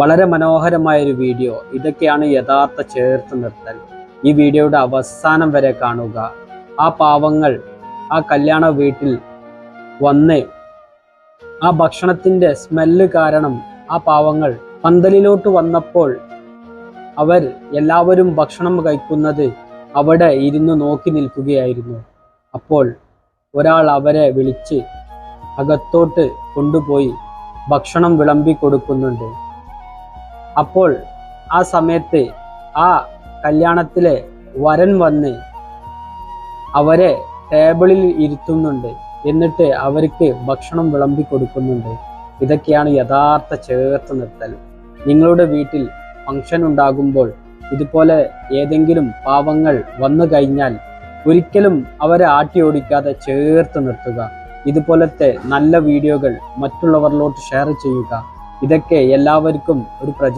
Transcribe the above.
വളരെ മനോഹരമായൊരു വീഡിയോ. ഇതൊക്കെയാണ് യഥാർത്ഥ ചേർത്ത് നിർത്തൽ. ഈ വീഡിയോയുടെ അവസാനം വരെ കാണുക. ആ പാവങ്ങൾ ആ കല്യാണ വീട്ടിൽ വന്ന് ആ ഭക്ഷണത്തിൻ്റെ സ്മെല്ല് കാരണം ആ പാവങ്ങൾ പന്തലിലോട്ട് വന്നപ്പോൾ അവർ എല്ലാവരും ഭക്ഷണം കഴിക്കുന്നത് അവിടെ ഇരുന്ന് നോക്കി നിൽക്കുകയായിരുന്നു. അപ്പോൾ ഒരാൾ അവരെ വിളിച്ച് അകത്തോട്ട് കൊണ്ടുപോയി ഭക്ഷണം വിളമ്പി കൊടുക്കുന്നുണ്ട്. അപ്പോൾ ആ സമയത്ത് ആ കല്യാണത്തിലെ വരൻ വന്ന് അവരെ ടേബിളിൽ ഇരുത്തുന്നുണ്ട്. എന്നിട്ട് അവർക്ക് ഭക്ഷണം വിളമ്പി കൊടുക്കുന്നുണ്ട്. ഇതൊക്കെയാണ് യഥാർത്ഥ ചേർത്ത് നിർത്തൽ. നിങ്ങളുടെ വീട്ടിൽ ഫംഗ്ഷൻ ഉണ്ടാകുമ്പോൾ ഇതുപോലെ ഏതെങ്കിലും പാവങ്ങൾ വന്നു കഴിഞ്ഞാൽ ഒരിക്കലും അവരെ ആട്ടി ഓടിക്കാതെ ചേർത്ത് നിർത്തുക. ഇതുപോലത്തെ നല്ല വീഡിയോകൾ മറ്റുള്ളവരിലോട്ട് ഷെയർ ചെയ്യുക. ഇതൊക്കെ എല്ലാവർക്കും ഒരു